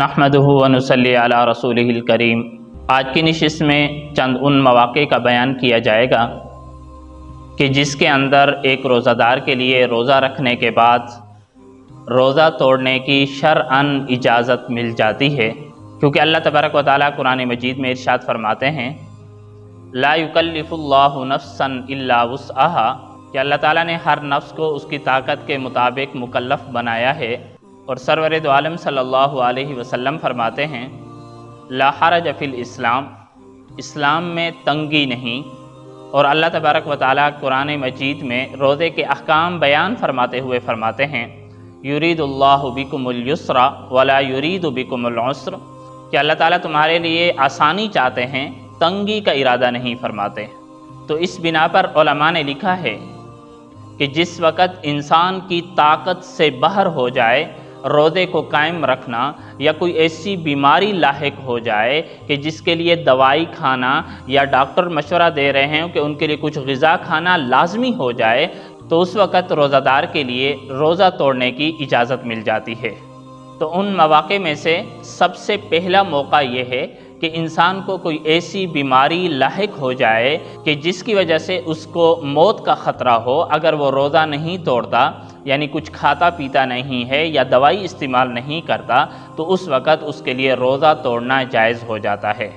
نحمدہ ونصلی علی رسولہ الکریم۔ آج کی نشست میں چند ان مواقع کا بیان کیا جائے گا کہ جس کے اندر ایک روزہ دار کے لیے روزہ رکھنے کے بعد روزہ توڑنے کی شرعاً اجازت مل جاتی ہے، کیونکہ اللہ تبارک و تعالیٰ قرآن مجید میں ارشاد فرماتے ہیں لا یکلف اللہ نفسا الا وسعها، کہ اللہ تعالیٰ نے ہر نفس کو اس کی طاقت کے مطابق مکلف بنایا ہے۔ اور سرور دو عالم صلی اللہ علیہ وسلم فرماتے ہیں لا حرج فی الاسلام، اسلام میں تنگی نہیں۔ اور اللہ تبارک و تعالیٰ قرآن مجید میں روزے کے احکام بیان فرماتے ہوئے فرماتے ہیں یرید اللہ بکم الیسر ولا یرید بکم العسر، کہ اللہ تعالیٰ تمہارے لیے آسانی چاہتے ہیں، تنگی کا ارادہ نہیں فرماتے۔ تو اس بنا پر علماء نے لکھا ہے کہ جس وقت انسان کی طاقت سے باہر ہو جائے روزے کو قائم رکھنا، یا کوئی ایسی بیماری لاحق ہو جائے کہ جس کے لیے دوائی کھانا یا ڈاکٹر مشورہ دے رہے ہیں کہ ان کے لیے کچھ غذا کھانا لازمی ہو جائے، تو اس وقت روزہ دار کے لیے روزہ توڑنے کی اجازت مل جاتی ہے۔ تو ان مواقع میں سے سب سے پہلا موقع یہ ہے کہ انسان کو کوئی ایسی بیماری لاحق ہو جائے کہ جس کی وجہ سے اس کو موت کا خطرہ ہو، اگر وہ روزہ نہیں توڑتا، یعنی کچھ کھاتا پیتا نہیں ہے یا دوائی استعمال نہیں کرتا، تو اس وقت اس کے لیے روزہ توڑنا جائز ہو جاتا ہے۔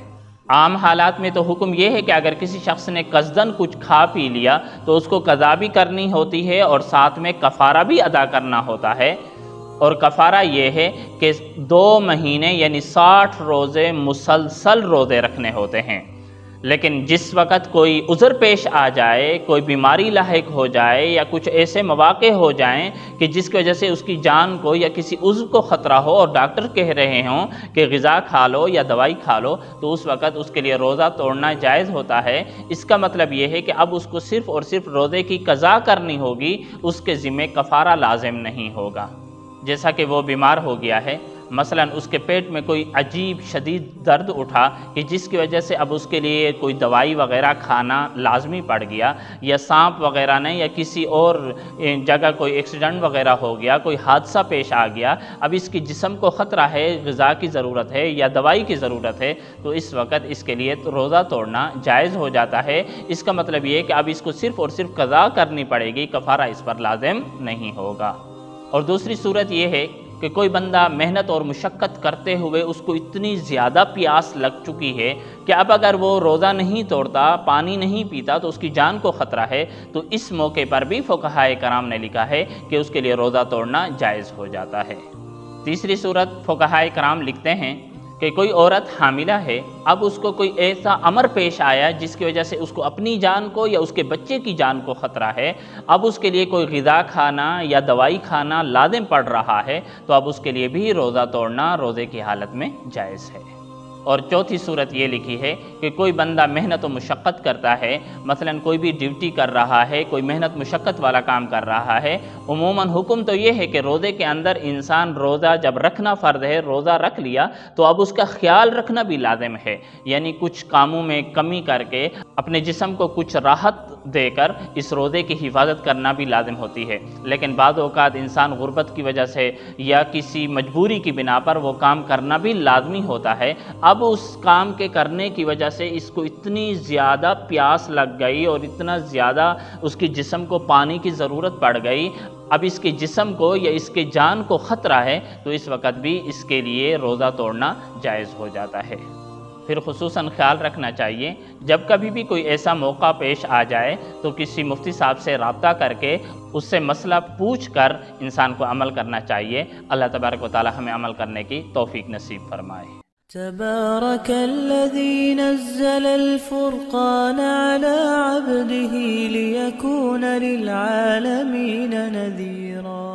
عام حالات میں تو حکم یہ ہے کہ اگر کسی شخص نے قصداً کچھ کھا پی لیا تو اس کو قضا بھی کرنی ہوتی ہے اور ساتھ میں کفارہ بھی ادا کرنا ہوتا ہے۔ اور کفارہ یہ ہے کہ 2 مہینے یعنی 60 روزے مسلسل روزے رکھنے ہوتے ہیں۔ لیکن جس وقت کوئی عذر پیش آ جائے، کوئی بیماری لاحق ہو جائے یا کچھ ایسے مواقع ہو جائیں کہ جس کی وجہ سے اس کی جان کو یا کسی عضو کو خطرہ ہو اور ڈاکٹر کہہ رہے ہوں کہ غذا کھا لو یا دوائی کھا لو، تو اس وقت اس کے لیے روزہ توڑنا جائز ہوتا ہے۔ اس کا مطلب یہ ہے کہ اب اس کو صرف اور صرف روزے کی قضا کرنی ہوگی، اس کے ذمہ کفارہ لازم نہیں ہوگا۔ جیسا کہ وہ بیمار ہو گیا ہے، مثلا اس کے پیٹ میں کوئی عجیب شدید درد اٹھا کہ جس کی وجہ سے اب اس کے لیے کوئی دوائی وغیرہ کھانا لازمی پڑ گیا، یا سانپ وغیرہ نے یا کسی اور جگہ کوئی ایکسیڈنٹ وغیرہ ہو گیا، کوئی حادثہ پیش آ گیا، اب اس کی جسم کو خطرہ ہے، غذا کی ضرورت ہے یا دوائی کی ضرورت ہے، تو اس وقت اس کے لیے روزہ توڑنا جائز ہو جاتا ہے۔ اس کا مطلب یہ ہے کہ اب اس کو صرف اور صرف قضا کرنی پڑے گی، کفارہ اس پر لازم نہیں ہوگا۔ اور دوسری صورت یہ ہے کہ کوئی بندہ محنت اور مشقت کرتے ہوئے اس کو اتنی زیادہ پیاس لگ چکی ہے کہ اب اگر وہ روزہ نہیں توڑتا، پانی نہیں پیتا، تو اس کی جان کو خطرہ ہے، تو اس موقع پر بھی فقہائے کرام نے لکھا ہے کہ اس کے لیے روزہ توڑنا جائز ہو جاتا ہے۔ تیسری صورت فقہائے کرام لکھتے ہیں کہ کوئی عورت حاملہ ہے، اب اس کو کوئی ایسا امر پیش آیا جس کی وجہ سے اس کو اپنی جان کو یا اس کے بچے کی جان کو خطرہ ہے، اب اس کے لیے کوئی غذا کھانا یا دوائی کھانا لازم پڑ رہا ہے، تو اب اس کے لیے بھی روزہ توڑنا روزے کی حالت میں جائز ہے۔ اور چوتھی صورت یہ لکھی ہے کہ کوئی بندہ محنت و مشقت کرتا ہے، مثلا کوئی بھی ڈیوٹی کر رہا ہے، کوئی محنت مشقت والا کام کر رہا ہے، عموماً حکم تو یہ ہے کہ روزے کے اندر انسان روزہ جب رکھنا فرض ہے، روزہ رکھ لیا تو اب اس کا خیال رکھنا بھی لازم ہے، یعنی کچھ کاموں میں کمی کر کے اپنے جسم کو کچھ راحت دے کر اس روزے کی حفاظت کرنا بھی لازم ہوتی ہے۔ لیکن بعض اوقات انسان غربت کی وجہ سے یا کسی مجبوری کی بنا پر وہ کام کرنا بھی لازمی ہوتا ہے، اب اس کام کے کرنے کی وجہ سے اس کو اتنی زیادہ پیاس لگ گئی اور اتنا زیادہ اس کی جسم کو پانی کی ضرورت پڑ گئی، اب اس کے جسم کو یا اس کے جان کو خطرہ ہے، تو اس وقت بھی اس کے لیے روزہ توڑنا جائز ہو جاتا ہے۔ پھر خصوصاً خیال رکھنا چاہیے جب کبھی بھی کوئی ایسا موقع پیش آ جائے تو کسی مفتی صاحب سے رابطہ کر کے اس سے مسئلہ پوچھ کر انسان کو عمل کرنا چاہیے۔ اللہ تبارک و تعالی ہمیں عمل کرنے کی توفیق نصیب فرمائے۔ تبارك الذي نزل الفرقان على عبده ليكون للعالمين نذيرا۔